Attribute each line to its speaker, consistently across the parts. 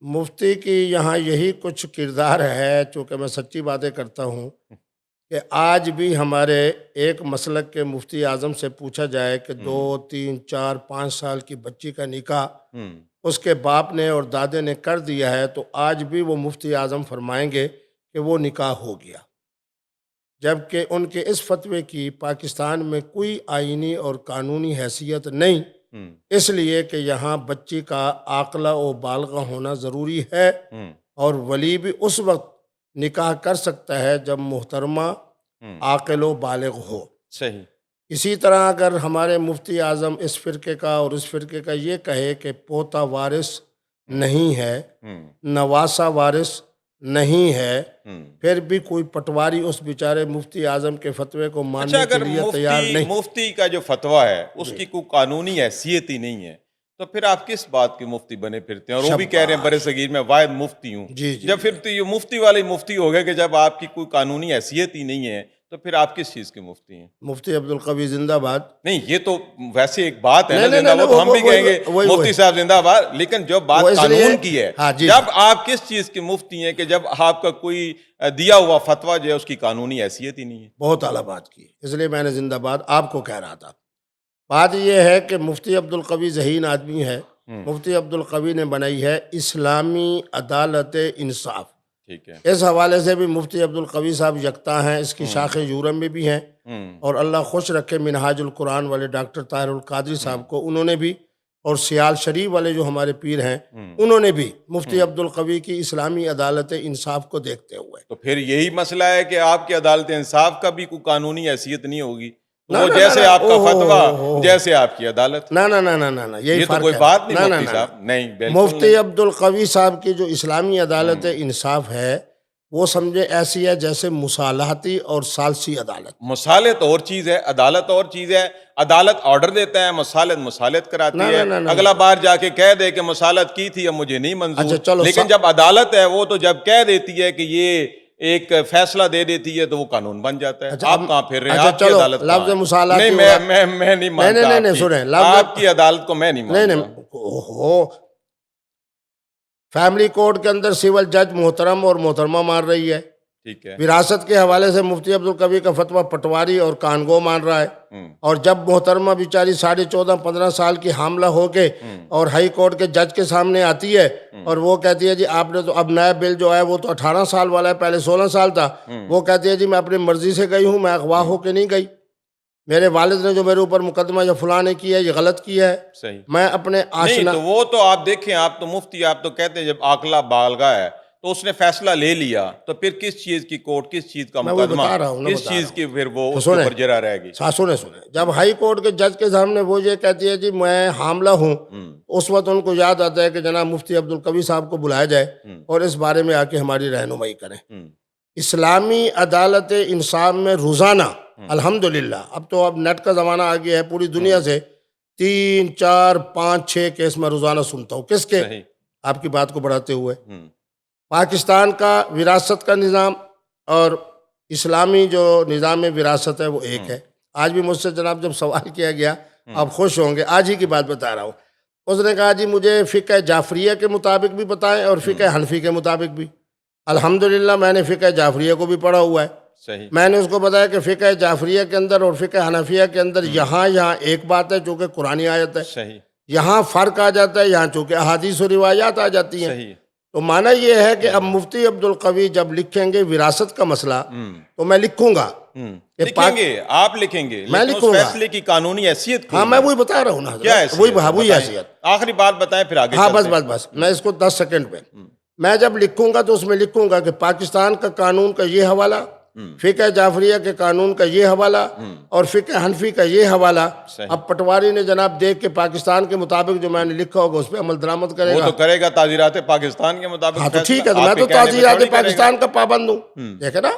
Speaker 1: مفتی کی یہاں یہی کچھ کردار ہے، چونکہ میں سچی باتیں کرتا ہوں کہ آج بھی ہمارے ایک مسلک کے مفتی اعظم سے پوچھا جائے کہ 2 3 4 5 سال کی بچی کا نکاح
Speaker 2: ہوں
Speaker 1: اس کے باپ نے اور دادے نے کر دیا ہے، تو آج بھی وہ مفتی اعظم فرمائیں گے کہ وہ نکاح ہو گیا، جبکہ ان کے اس فتوے کی پاکستان میں کوئی آئینی اور قانونی حیثیت نہیں،
Speaker 2: ہوں
Speaker 1: اس لیے کہ یہاں بچی کا عاقلہ و بالغہ ہونا ضروری ہے،
Speaker 2: ہوں
Speaker 1: اور ولی بھی اس وقت نکاح کر سکتا ہے جب محترمہ
Speaker 2: ہوں
Speaker 1: عاقل و بالغ ہو۔
Speaker 2: صحیح
Speaker 1: اسی طرح اگر ہمارے مفتی اعظم اس فرقے کا اور اس فرقے کا یہ کہے کہ پوتا وارث
Speaker 2: ہوں
Speaker 1: نہیں ہے،
Speaker 2: ہوں
Speaker 1: نواسہ وارث نہیں ہے،
Speaker 2: ہوں
Speaker 1: پھر بھی کوئی پٹواری اس بیچارے مفتی اعظم کے فتوے کو
Speaker 2: اچھا،
Speaker 1: ماننے کے
Speaker 2: اگر
Speaker 1: لیے تیار نہیں۔
Speaker 2: مفتی کا جو فتویٰ ہے اس
Speaker 1: جی،
Speaker 2: کی کوئی قانونی حیثیت ہی نہیں ہے، تو پھر آپ کس بات کے مفتی بنے پھرتے ہیں؟ اور وہ بھی کہہ رہے ہیں برِ
Speaker 1: شاباش،
Speaker 2: صغیر میں واحد مفتی ہوں۔
Speaker 1: جی جی
Speaker 2: جب
Speaker 1: جی،
Speaker 2: پھر تو یہ مفتی والے مفتی ہو گئے کہ جب آپ کی کوئی قانونی حیثیت ہی نہیں ہے تو پھر آپ کس چیز کے مفتی ہیں؟
Speaker 1: مفتی عبدالقوی زندہ باد۔
Speaker 2: نہیں، یہ تو ویسے ایک بات ہے نا،
Speaker 1: نہیں نہیں
Speaker 2: زندہ
Speaker 1: نہیں
Speaker 2: وہ تو ہم بھی کہیں گے
Speaker 1: وہی
Speaker 2: مفتی صاحب زندہ باد، لیکن جو
Speaker 1: وہ
Speaker 2: بات
Speaker 1: اس لیے،
Speaker 2: قانون کی ہے،
Speaker 1: ہاں جی جی،
Speaker 2: جب آپ کس چیز کے مفتی ہیں کہ جب آپ کا کوئی دیا ہوا فتویٰ جو ہے اس کی قانونی حیثیت ہی نہیں ہے؟
Speaker 1: بہت اعلیٰ بات کی، اس لیے میں نے زندہ باد آپ کو کہہ رہا تھا۔ بات یہ ہے کہ مفتی عبدالقوی ذہین آدمی ہے،
Speaker 2: ہوں
Speaker 1: مفتی عبدالقوی نے بنائی ہے اسلامی عدالت انصاف،
Speaker 2: ٹھیک ہے۔
Speaker 1: اس حوالے سے بھی مفتی عبدالقوی صاحب یکتا ہیں، اس کی
Speaker 2: ہوں
Speaker 1: شاخیں یورپ میں بھی ہیں،
Speaker 2: ہوں
Speaker 1: اور اللہ خوش رکھے منہاج القرآن والے ڈاکٹر طاہر القادری
Speaker 2: ہوں
Speaker 1: صاحب کو، انہوں نے بھی، اور سیال شریف والے جو ہمارے پیر ہیں
Speaker 2: ہوں
Speaker 1: انہوں نے بھی مفتی
Speaker 2: ہوں
Speaker 1: عبدالقوی کی اسلامی عدالت انصاف کو دیکھتے ہوئے،
Speaker 2: تو پھر یہی مسئلہ ہے کہ آپ کی عدالت انصاف کا بھی کوئی قانونی حیثیت نہیں ہوگی، تو
Speaker 1: نہ
Speaker 2: وہ
Speaker 1: نہ نہ
Speaker 2: جیسے
Speaker 1: نہ،
Speaker 2: آپ
Speaker 1: او
Speaker 2: کا
Speaker 1: ہو
Speaker 2: فتویٰ
Speaker 1: ہو ہو،
Speaker 2: جیسے آپ کی عدالت۔
Speaker 1: نہ نہ نہ نہ نہ نہ، یہی
Speaker 2: یہ تو
Speaker 1: فرق
Speaker 2: کوئی
Speaker 1: ہے،
Speaker 2: بات نہیں
Speaker 1: نہ نہ
Speaker 2: مفتی
Speaker 1: نہ نہ،
Speaker 2: صاحب، نہیں بالکل
Speaker 1: مفتی
Speaker 2: نہیں۔
Speaker 1: عبدالقوی صاحب کی جو اسلامی عدالت
Speaker 2: ہوں
Speaker 1: انصاف ہے وہ سمجھے ایسی ہے جیسے مصالحتی اور ثالثی عدالت۔
Speaker 2: مصالحت اور چیز ہے، عدالت اور چیز ہے۔ عدالت آرڈر دیتا ہے، مصالحت
Speaker 1: نہ
Speaker 2: کراتی
Speaker 1: نہ
Speaker 2: ہے،
Speaker 1: نہ نہ
Speaker 2: اگلا
Speaker 1: نہ،
Speaker 2: بار جا کے کہہ دے کہ مصالحت کی تھی اب مجھے نہیں منظور،
Speaker 1: اچھا چلو
Speaker 2: لیکن جب عدالت ہے وہ تو جب کہہ دیتی ہے کہ یہ ایک فیصلہ دے دیتی ہے تو وہ قانون بن جاتا ہے۔
Speaker 1: اچھا اب،
Speaker 2: آپ کہاں پھر رہے ہیں؟
Speaker 1: اچھا
Speaker 2: آپ کی
Speaker 1: چلو
Speaker 2: عدالت
Speaker 1: لفظ
Speaker 2: کہاں ہے؟ نہیں،
Speaker 1: مصالحتی اور،
Speaker 2: میں نہیں
Speaker 1: نہیں نہیں
Speaker 2: مانتا
Speaker 1: نہیں
Speaker 2: آپ
Speaker 1: نہیں
Speaker 2: کی،
Speaker 1: سنیں لفظ،
Speaker 2: آپ کی عدالت کو میں نہیں
Speaker 1: نہیں
Speaker 2: مانتا۔
Speaker 1: نہیں، اوہو، فیملی کورٹ کے اندر سول جج محترم اور محترمہ مان رہی ہے،
Speaker 2: ٹھیک ہے۔
Speaker 1: وراثت کے حوالے سے مفتی عبدالقوی کا فتویٰ پٹواری اور کانگو مان رہا ہے،
Speaker 2: ہوں
Speaker 1: اور جب محترمہ بیچاری 14.5 15 سال کی حاملہ ہو کے
Speaker 2: ہوں
Speaker 1: اور ہائی کورٹ کے جج کے سامنے آتی ہے
Speaker 2: ہوں
Speaker 1: اور وہ کہتی ہے جی آپ نے تو اب نیا بل جو ہے وہ تو 18 سال والا ہے، پہلے 16 سال تھا،
Speaker 2: ہوں
Speaker 1: وہ کہتی ہے جی میں اپنی مرضی سے گئی ہوں، میں اغوا ہو کے نہیں گئی، میرے والد نے جو میرے اوپر مقدمہ یا فلاں نے کیا ہے یہ غلط کیا ہے،
Speaker 2: صحیح۔
Speaker 1: میں اپنے
Speaker 2: نہیں
Speaker 1: آشنا،
Speaker 2: تو وہ تو آپ دیکھیں، آپ تو مفتی، آپ تو کہتے ہیں جب عاقلہ بالغہ ہے تو اس نے فیصلہ لے لیا تو پھر کس چیز کی کورٹ، کس چیز کا
Speaker 1: میں وہی
Speaker 2: مقدمہ،
Speaker 1: بتا رہا ہوں نا،
Speaker 2: کس
Speaker 1: بتا رہا
Speaker 2: چیز
Speaker 1: ہوں،
Speaker 2: کی پھر وہ
Speaker 1: تو
Speaker 2: اس کے
Speaker 1: سنیں،
Speaker 2: اوپر جرا رہے گی؟
Speaker 1: سنیں، جب ہائی کورٹ کے جج کے سامنے وہ یہ کہتی ہے جی میں حاملہ ہوں،
Speaker 2: ہوں
Speaker 1: اس وقت ان کو یاد آتا ہے کہ جناب مفتی عبدالقوی صاحب کو بلایا جائے
Speaker 2: ہوں
Speaker 1: اور اس بارے میں آ کے ہماری رہنمائی کریں۔
Speaker 2: ہوں
Speaker 1: اسلامی عدالت انصاف میں روزانہ
Speaker 2: ہوں
Speaker 1: الحمدللہ، اب نیٹ کا زمانہ آ گیا ہے، پوری دنیا
Speaker 2: ہوں
Speaker 1: سے 3 4 5 6 کیس میں روزانہ سنتا ہوں، کس کے؟
Speaker 2: صحیح۔
Speaker 1: آپ کی بات کو بڑھاتے ہوئے،
Speaker 2: ہوں
Speaker 1: پاکستان کا وراثت کا نظام اور اسلامی جو نظام وراثت ہے وہ ایک
Speaker 2: ہوں
Speaker 1: ہے۔ آج بھی مجھ سے جناب جب سوال کیا گیا،
Speaker 2: ہوں
Speaker 1: آپ خوش ہوں گے، آج ہی کی بات بتا رہا ہوں، اس نے کہا جی مجھے فقہ جعفریہ کے مطابق بھی بتائیں اور
Speaker 2: ہوں
Speaker 1: فقہ حنفی کے مطابق بھی۔ الحمدللہ میں نے فقہ جعفریہ کو بھی پڑھا ہوا ہے،
Speaker 2: صحیح۔
Speaker 1: میں نے اس کو بتایا کہ فقہ جعفریہ کے اندر اور فقہ حنفیہ کے اندر
Speaker 2: ہوں
Speaker 1: یہاں ایک بات ہے چونکہ قرآنی آیت ہے،
Speaker 2: صحیح
Speaker 1: یہاں فرق آ جاتا ہے، یہاں چونکہ احادیث و روایات آ جاتی ہیں۔
Speaker 2: صحیح۔
Speaker 1: تو معنی یہ ہے کہ اب مفتی عبدالقوی جب لکھیں گے وراثت کا مسئلہ
Speaker 2: ہوں
Speaker 1: تو میں لکھوں گا کہ
Speaker 2: لکھیں گے، آپ لکھیں گے،
Speaker 1: میں
Speaker 2: لیکن اس
Speaker 1: لکھوں گا،
Speaker 2: فیصلے کی قانونی حیثیت
Speaker 1: ہاں
Speaker 2: کوئی
Speaker 1: میں
Speaker 2: نہیں۔
Speaker 1: وہی بتا رہا ہوں نا
Speaker 2: کیا
Speaker 1: حضرت،
Speaker 2: حیثیت ہے
Speaker 1: وہی
Speaker 2: بتائیں،
Speaker 1: حیثیت،
Speaker 2: آخری بات بتائیں پھر آگے
Speaker 1: ہاں
Speaker 2: چلتے ہیں۔
Speaker 1: بس میں اس کو 10 سیکنڈ پہ، میں جب لکھوں گا تو اس میں لکھوں گا کہ پاکستان کا قانون کا یہ حوالہ، فقہ جعفریہ کے قانون کا یہ حوالہ اور فقہ حنفی کا یہ حوالہ۔
Speaker 2: صحیح۔
Speaker 1: اب پٹواری نے جناب دیکھ کے پاکستان کے مطابق جو میں نے لکھا ہوگا اس پہ عمل درآمد کرے
Speaker 2: وہ
Speaker 1: گا۔
Speaker 2: تو کرے گا تعزیرات پاکستان کے مطابق
Speaker 1: ہاں تو
Speaker 2: فیصلہ،
Speaker 1: ٹھیک ہے، تو
Speaker 2: آپ
Speaker 1: میں
Speaker 2: کے
Speaker 1: تو
Speaker 2: کہنے پہ
Speaker 1: تعزیرات
Speaker 2: تھوڑی کرے گا۔
Speaker 1: پاکستان کا پابند ہوں، دیکھیں نا۔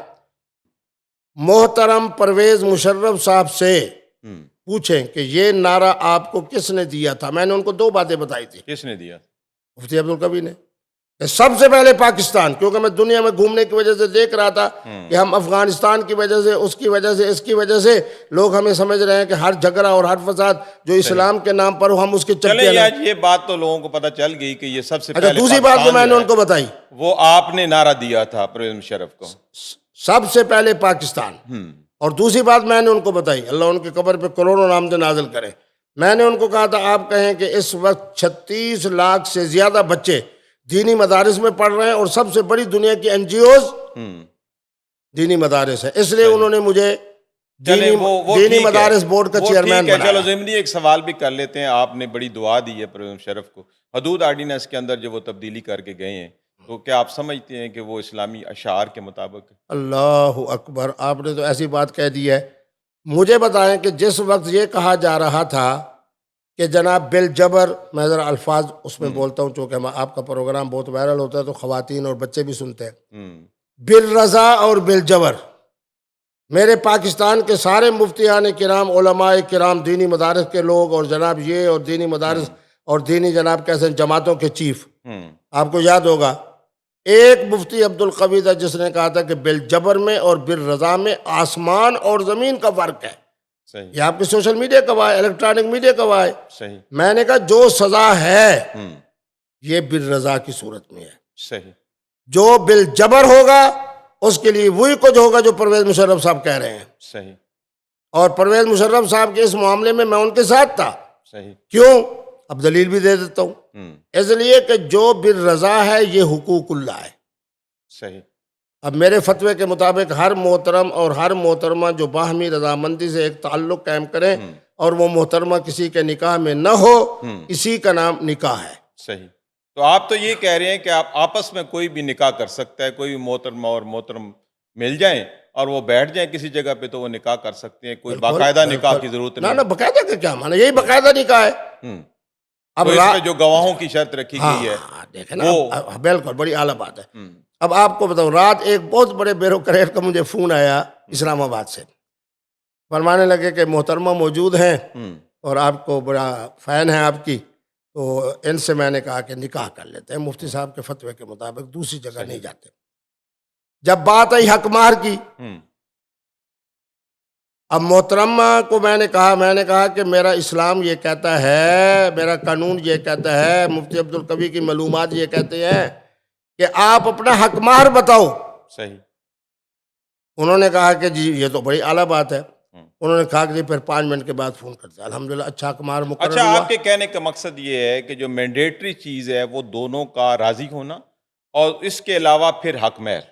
Speaker 1: محترم پرویز مشرف صاحب سے پوچھیں کہ یہ نعرہ آپ کو کس نے دیا تھا؟ میں نے ان کو 2 باتیں بتائی تھی،
Speaker 2: کس نے دیا؟
Speaker 1: مفتی عبدالقوی نے۔ کہ سب سے پہلے پاکستان، کیونکہ میں دنیا میں گھومنے کی وجہ سے دیکھ رہا تھا کہ ہم افغانستان کی وجہ سے، اس کی وجہ سے، اس کی وجہ سے لوگ ہمیں سمجھ رہے ہیں کہ ہر جھگڑا اور ہر فساد جو اسلام کے نام پر ہو ہم اس کے
Speaker 2: چلیں
Speaker 1: چپے ہیں۔
Speaker 2: یہ بات تو لوگوں کو پتہ چل گئی کہ یہ سب سے
Speaker 1: اچھا،
Speaker 2: پہلے
Speaker 1: دوسری بات جو میں نے ان کو بتائی،
Speaker 2: وہ آپ نے نعرہ دیا تھا پرویز مشرف کو۔
Speaker 1: سب سے پہلے پاکستان، اور دوسری بات میں نے ان کو بتائی، اللہ ان کی قبر پہ کروڑوں رحمتیں نازل کرے، میں نے ان کو کہا تھا آپ کہیں کہ اس وقت 36 لاکھ سے زیادہ بچے دینی مدارس میں پڑھ رہے ہیں، اور سب سے بڑی دنیا کی این جی اوز دینی مدارس ہے، اس لیے انہوں نے مجھے دینی مدارس بورڈ کا چیئرمین بنایا۔
Speaker 2: چلو ضمنی ایک سوال بھی کر لیتے ہیں، آپ نے بڑی دعا دی ہے پرویز مشرف کو، حدود آرڈیننس کے اندر جو وہ تبدیلی کر کے گئے ہیں، تو کیا آپ سمجھتے ہیں کہ وہ اسلامی اشعار کے مطابق ہے؟
Speaker 1: اللہ اکبر، آپ نے تو ایسی بات کہہ دی ہے۔ مجھے بتائیں کہ جس وقت یہ کہا جا رہا تھا کہ جناب بالجبر، میں ذرا الفاظ اس میں بولتا ہوں چونکہ آپ کا پروگرام بہت وائرل ہوتا ہے تو خواتین اور بچے بھی سنتے ہیں، بالرضا اور بالجبر، میرے پاکستان کے سارے مفتیان کرام، علماء کرام، دینی مدارس کے لوگ، اور جناب یہ اور دینی مدارس اور دینی جناب کیسے جماعتوں کے چیف، آپ کو یاد ہوگا ایک مفتی عبد القوی تھا جس نے کہا تھا کہ بالجبر میں اور بالرضا میں آسمان اور زمین کا فرق ہے۔
Speaker 2: صحیح،
Speaker 1: یہ آپ کے سوشل میڈیا کا ہے، الیکٹرانک میڈیا کا ہے۔
Speaker 2: صحیح،
Speaker 1: میں نے کہا جو سزا ہے یہ بالرضا کی صورت میں ہے،
Speaker 2: صحیح،
Speaker 1: جو بالجبر ہوگا اس کے لیے وہی کچھ ہوگا جو پرویز مشرف صاحب کہہ رہے ہیں،
Speaker 2: صحیح،
Speaker 1: اور پرویز مشرف صاحب کے اس معاملے میں ان کے ساتھ تھا۔
Speaker 2: صحیح،
Speaker 1: کیوں؟ اب دلیل بھی دے دیتا ہوں، اس لیے کہ جو بالرضا ہے یہ حقوق اللہ ہے۔
Speaker 2: صحیح،
Speaker 1: اب میرے فتوے کے مطابق ہر محترم اور ہر محترمہ جو باہمی رضامندی سے ایک تعلق قائم کریں اور وہ محترمہ کسی کے نکاح میں نہ ہو، اسی کا نام نکاح ہے۔
Speaker 2: صحیح، تو آپ تو یہ کہہ رہے ہیں کہ آپ آپس میں کوئی بھی نکاح کر سکتا ہے، کوئی بھی محترمہ اور محترم مل جائیں اور وہ بیٹھ جائیں کسی جگہ پہ تو وہ نکاح کر سکتے ہیں، کوئی باقاعدہ نکاح کی ضرورت نہیں؟
Speaker 1: نہ باقاعدہ کا کیا معنی، یہی باقاعدہ نکاح ہے۔ اب
Speaker 2: تو اس میں جو گواہوں کی شرط رکھی گئی ہے،
Speaker 1: دیکھیں نا، بالکل بڑی اعلیٰ بات ہے۔ اب آپ کو بتاؤں، رات ایک بہت بڑے بیوروکریٹ کا مجھے فون آیا اسلام آباد سے، فرمانے لگے کہ محترمہ موجود ہیں اور آپ کو بڑا فین ہے آپ کی، تو ان سے میں نے کہا کہ نکاح کر لیتے ہیں مفتی صاحب کے فتوے کے مطابق، دوسری جگہ نہیں جاتے۔ جب بات آئی حق مہر کی، اب محترمہ کو میں نے کہا کہ میرا اسلام یہ کہتا ہے، میرا قانون یہ کہتا ہے، مفتی عبد القوی کی معلومات یہ کہتے ہیں کہ آپ اپنا حق مہر بتاؤ۔
Speaker 2: صحیح،
Speaker 1: انہوں نے کہا کہ جی یہ تو بڑی اعلیٰ بات ہے۔ انہوں نے کہا کہ جی پھر 5 منٹ کے بعد فون کرتے ہیں، الحمدللہ اچھا حق مہر مقرر
Speaker 2: اچھا،
Speaker 1: ہوا۔
Speaker 2: آپ کے کہنے کا مقصد یہ ہے کہ جو مینڈیٹری چیز ہے وہ دونوں کا راضی ہونا، اور اس کے علاوہ پھر حق مہر،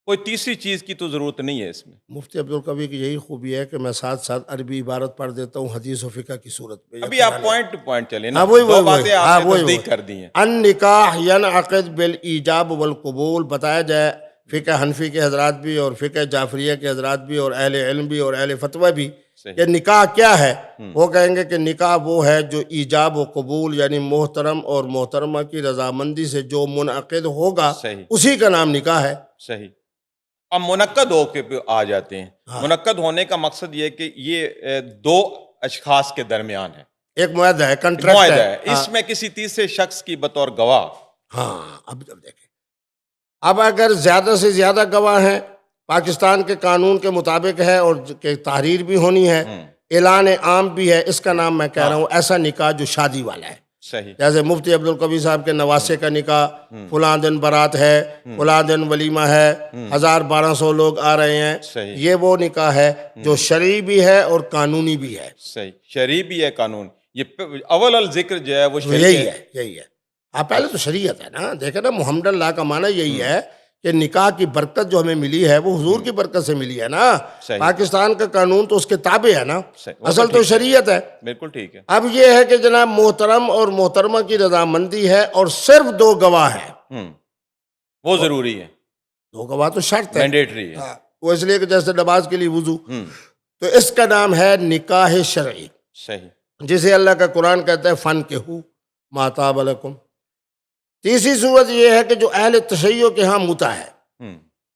Speaker 2: کوئی تیسری چیز کی تو ضرورت نہیں ہے اس میں؟
Speaker 1: مفتی عبد القوی کی یہی خوبی ہے کہ میں ساتھ ساتھ عربی عبارت پڑھ دیتا ہوں حدیث و فقہ کی صورت میں۔
Speaker 2: ابھی آپ پوائنٹ ٹو پوائنٹ چلیں نا،
Speaker 1: وہی
Speaker 2: دو باتیں آپ نے تصدیق کر دی ہیں۔
Speaker 1: النکاح ینعقد بالایجاب والقبول، بتایا جائے فقہ حنفی کے حضرات بھی اور فقہ جعفریہ کے حضرات بھی اور اہل علم بھی اور اہل فتویٰ بھی کہ نکاح کیا ہے۔ وہ کہیں گے کہ نکاح وہ ہے جو ایجاب و قبول، یعنی محترم اور محترمہ کی رضامندی سے جو منعقد ہوگا اسی کا نام نکاح ہے۔
Speaker 2: صحیح، اب منعقد ہو کے آ جاتے ہیں۔ منعقد ہونے کا مقصد یہ ہے کہ یہ دو اشخاص کے درمیان ہے،
Speaker 1: ایک معاہدہ ہے، کنٹریکٹ
Speaker 2: معاہدہ ہے، اس میں کسی تیسرے شخص کی بطور گواہ۔
Speaker 1: ہاں، اب جب دیکھیں، اب اگر زیادہ سے زیادہ گواہ ہیں، پاکستان کے قانون کے مطابق ہے اور کہ تحریر بھی ہونی ہے، اعلان عام بھی ہے، اس کا نام میں کہہ رہا ہوں ایسا نکاح جو شادی والا ہے۔
Speaker 2: صحیح،
Speaker 1: جیسے مفتی عبد القوی صاحب کے نواسے کا نکاح، فلاں دن بارات ہے، فلاں دن ولیمہ ہے، 1200 لوگ آ رہے ہیں، یہ وہ نکاح ہے جو شرعی بھی ہے اور قانونی بھی ہے۔
Speaker 2: صحیح، شرعی بھی ہے، قانون، یہ اول الذکر جو ہے وہ شرعی
Speaker 1: یہی ہے، یہی ہے۔ آپ پہلے تو شریعت ہے نا، دیکھیں نا، محمد اللہ کا معنی یہی ہے کہ نکاح کی برکت جو ہمیں ملی ہے وہ حضور کی برکت سے ملی ہے نا۔ پاکستان کا قانون تو اس کے تابع ہے نا، اصل تو شریعت ہے۔
Speaker 2: بالکل ٹھیک ہے۔
Speaker 1: اب یہ ہے کہ جناب محترم اور محترمہ کی رضامندی ہے اور صرف 2 گواہ ہیں،
Speaker 2: وہ ضروری ہے،
Speaker 1: 2 گواہ تو شرط ہے،
Speaker 2: مینڈیٹری ہے۔
Speaker 1: وہ اس لیے کہ جیسے نماز کے لیے وضو، تو اس کا نام ہے نکاح شرعی،
Speaker 2: صحیح،
Speaker 1: جسے اللہ کا قرآن کہتا ہے فَانکِحُوا مَا طَابَ لَکُم۔ تیسری صورت یہ ہے کہ جو اہل تشیع کے ہاں متع ہے،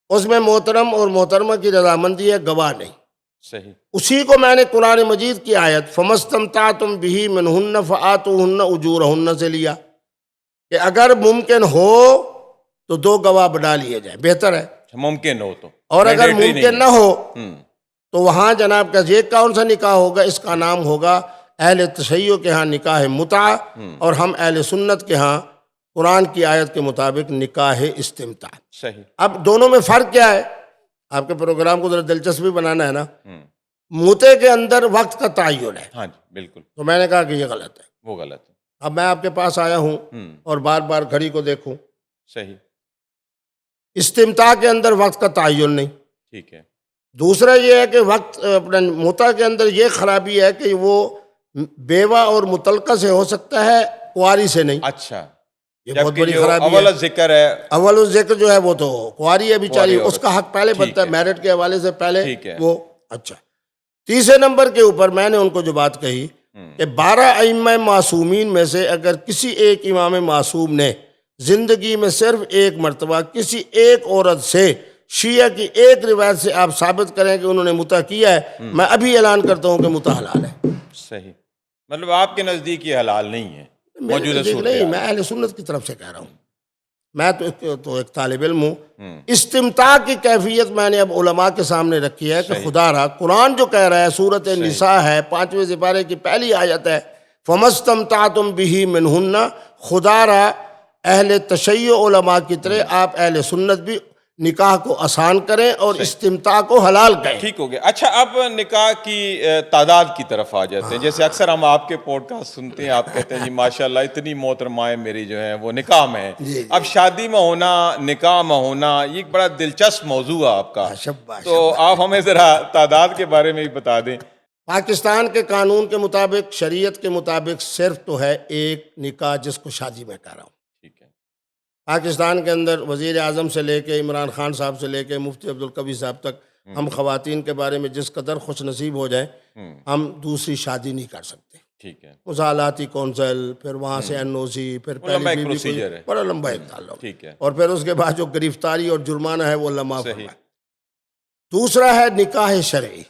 Speaker 1: اس میں محترم اور محترمہ کی رضامندی ہے، گواہ نہیں۔
Speaker 2: صحیح،
Speaker 1: اسی کو میں نے قرآن مجید کی آیت فَمَسْتَمْتَعْتُمْ بِهِ مِنْهُنَّ فَآتُوهُنَّ أُجُورَهُنَّ سے لیا کہ اگر ممکن ہو تو 2 گواہ بنا لیے جائیں، بہتر ہے.
Speaker 2: ممکن ہو تو.
Speaker 1: اور اگر
Speaker 2: Mandatory نہیں
Speaker 1: ممکن نہ ہو
Speaker 2: ہم،
Speaker 1: تو وہاں جناب کا یہ کون سا نکاح ہوگا؟ اس کا نام ہوگا اہل تشیع کے ہاں نکاح متعہ، اور ہم اہل سنت کے ہاں قرآن کی آیت کے مطابق نکاح استمتاع.
Speaker 2: صحیح.
Speaker 1: اب دونوں میں فرق کیا ہے؟ آپ کے پروگرام کو ذرا دلچسپی بنانا ہے نا.
Speaker 2: ہم،
Speaker 1: موتے کے اندر وقت کا تعین ہے،
Speaker 2: ہاں جی بالکل
Speaker 1: تو میں نے کہا کہ یہ غلط ہے.
Speaker 2: وہ غلط ہے.
Speaker 1: اب میں آپ کے پاس آیا ہوں
Speaker 2: ہم،
Speaker 1: اور بار بار گھڑی کو دیکھوں،
Speaker 2: صحیح.
Speaker 1: استمتاع کے اندر وقت کا تعین نہیں.
Speaker 2: ٹھیک ہے.
Speaker 1: دوسرا یہ ہے کہ وقت اپنے متع کے اندر یہ خرابی ہے کہ وہ بیوہ اور مطلقہ سے ہو سکتا ہے، کنواری سے نہیں.
Speaker 2: اچھا.
Speaker 1: یہ بہت
Speaker 2: جبکہ
Speaker 1: بڑی
Speaker 2: جو
Speaker 1: خرابی
Speaker 2: اول
Speaker 1: ہے.
Speaker 2: ذکر ہے
Speaker 1: اول ذکر جو ہے وہ تو کنواری ہے بیچاری،
Speaker 2: کنواری
Speaker 1: اس کا حق پہلے
Speaker 2: ٹھیک
Speaker 1: بنتا ہے
Speaker 2: ہے.
Speaker 1: میرٹ کے حوالے سے پہلے
Speaker 2: ٹھیک ہے.
Speaker 1: وہ. اچھا، تیسرے نمبر کے اوپر میں نے ان کو جو بات کہی کہ 12 ائمہ معصومین میں سے اگر کسی ایک امام معصوم نے زندگی میں صرف ایک مرتبہ کسی ایک عورت سے شیعہ کی ایک روایت سے آپ ثابت کریں کہ انہوں نے متع کیا ہے، میں ابھی اعلان کرتا ہوں کہ متع حلال ہے.
Speaker 2: صحیح. مطلب آپ کے نزدیک یہ حلال نہیں ہے
Speaker 1: میرے
Speaker 2: موجودہ
Speaker 1: نزدیک
Speaker 2: صورتحال
Speaker 1: نہیں، میں اہل سنت کی طرف سے کہہ رہا ہوں. میں تو ایک طالب علم ہوں. استمتاع کی کیفیت میں نے اب علماء کے سامنے رکھی ہے کہ خدا را قرآن جو کہہ رہا ہے، سورۃ النساء ہے 5ویں سپارے کی پہلی آیت ہے، فَمَسْتَمْتَعْتُمْ بِهِ مِنْهُنَّ. خدا را اہل تشیع علماء کی طرح آپ اہل سنت بھی نکاح کو آسان کریں اور استمتاع کو حلال کہیں.
Speaker 2: ٹھیک ہو گیا. اچھا، اب نکاح کی تعداد کی طرف آ جاتے ہیں. جیسے اکثر ہم آپ کے پوڈ کاسٹ سنتے ہیں، آپ کہتے ہیں جی ماشاءاللہ اتنی محترمائیں میری جو ہیں وہ نکاح میں ہیں. اب شادی میں ہونا، نکاح میں ہونا، یہ ایک بڑا دلچسپ موضوع ہے آپ کا، تو آپ ہمیں ذرا تعداد کے بارے میں بھی بتا دیں.
Speaker 1: پاکستان کے قانون کے مطابق، شریعت کے مطابق صرف تو ہے ایک نکاح جس کو شادی میں کہہ رہا ہوں.
Speaker 2: ٹھیک ہے.
Speaker 1: پاکستان کے اندر وزیر اعظم سے لے کے عمران خان صاحب سے لے کے مفتی عبدالقوی صاحب تک ہم خواتین کے بارے میں جس قدر خوش نصیب ہو جائیں، ہم دوسری شادی نہیں کر سکتے.
Speaker 2: ٹھیک ہے.
Speaker 1: مصالحاتی کونسل، پھر وہاں سے NOC، پھر
Speaker 2: لمبا ایک
Speaker 1: پہلی
Speaker 2: پروسیجر ہے.
Speaker 1: بڑا لمبا ایک تعلق،
Speaker 2: ٹھیک ہے.
Speaker 1: اور پھر اس کے بعد جو گرفتاری اور جرمانہ ہے وہ اللہ معاف
Speaker 2: صحیح.
Speaker 1: فرمائے. دوسرا ہے نکاح شرعی،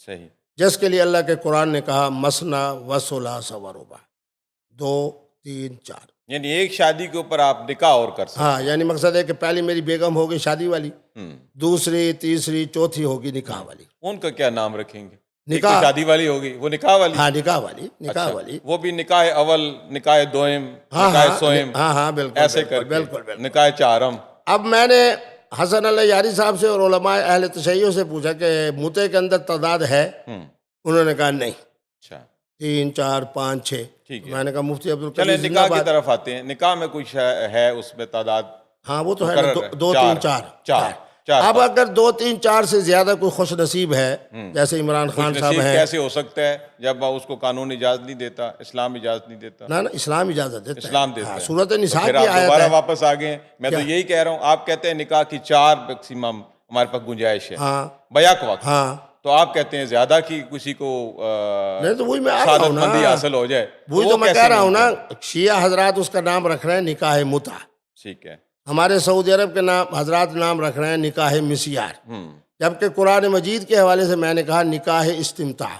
Speaker 2: صحیح.
Speaker 1: جس کے لیے اللہ کے قرآن نے کہا مثنی و ثلاث و رباع، 2 3 4.
Speaker 2: یعنی ایک شادی کے اوپر آپ نکاح اور کر سکتے
Speaker 1: ہاں، یعنی مقصد ہے کہ پہلی میری بیگم ہوگی شادی والی،
Speaker 2: ہیں.
Speaker 1: دوسری تیسری چوتھی ہوگی نکاح والی.
Speaker 2: ان کا کیا نام رکھیں گے؟ ایک
Speaker 1: نکاح.
Speaker 2: تو شادی والی ہوگی، وہ نکاح والی.
Speaker 1: ہاں نکاح والی، نکاح
Speaker 2: اچھا،
Speaker 1: والی.
Speaker 2: وہ بھی نکاح اول، نکاح دوئم،
Speaker 1: ہاں
Speaker 2: نکاح سوئم،
Speaker 1: ہاں ہاں بالکل
Speaker 2: ایسے کر کے
Speaker 1: بالکل بالکل.
Speaker 2: نکاح چارم.
Speaker 1: اب میں نے حسن اللہ یاری صاحب سے اور علماء اہل تشیع سے پوچھا کہ متع کے اندر تعداد ہے؟ انہوں نے کہا نہیں،
Speaker 2: اچھا
Speaker 1: 3 4 5 6.
Speaker 2: ٹھیک ہے.
Speaker 1: میں نے کہا مفتی
Speaker 2: چلیں
Speaker 1: عبدالقوی
Speaker 2: نکاح کی طرف آتے ہیں. نکاح میں کچھ ہے اس میں تعداد؟
Speaker 1: ہاں وہ تو ہے نا،
Speaker 2: مقرر ہے.
Speaker 1: 2 3 4.
Speaker 2: چار.
Speaker 1: اب اگر 2 3 4 سے زیادہ کوئی خوش نصیب ہے، جیسے عمران خان صاحب
Speaker 2: نصیب
Speaker 1: ہیں.
Speaker 2: کیسے ہو سکتا ہے جب اس کو قانون اجازت نہیں دیتا، اسلام اجازت نہیں دیتا؟
Speaker 1: نا اسلام اجازت دیتا ہے.
Speaker 2: اسلام دیتا ہے.
Speaker 1: سورۃ النساء
Speaker 2: پھر
Speaker 1: کی
Speaker 2: آپ
Speaker 1: آیت
Speaker 2: دوبارہ
Speaker 1: ہے.
Speaker 2: واپس آ گئے. میں تو یہی کہہ رہا ہوں، آپ کہتے ہیں نکاح کی 4 میکسیمم ہمارے پاس گنجائش ہے
Speaker 1: ہاں
Speaker 2: بیک وقت،
Speaker 1: ہاں،
Speaker 2: تو آپ کہتے ہیں زیادہ کی کسی کو
Speaker 1: نہیں تو وہی میں آ رہا ہوں
Speaker 2: سعادت
Speaker 1: نا،
Speaker 2: مندی حاصل ہو جائے،
Speaker 1: وہی تو میں کہہ رہا ہوں نا. شیعہ حضرات اس کا نام رکھ رہے ہیں نکاح متع.
Speaker 2: ٹھیک ہے.
Speaker 1: ہمارے سعودی عرب کے نام حضرات نام رکھ رہے ہیں نکاح مسیار. جبکہ قرآن مجید کے حوالے سے میں نے کہا نکاح استمتاع.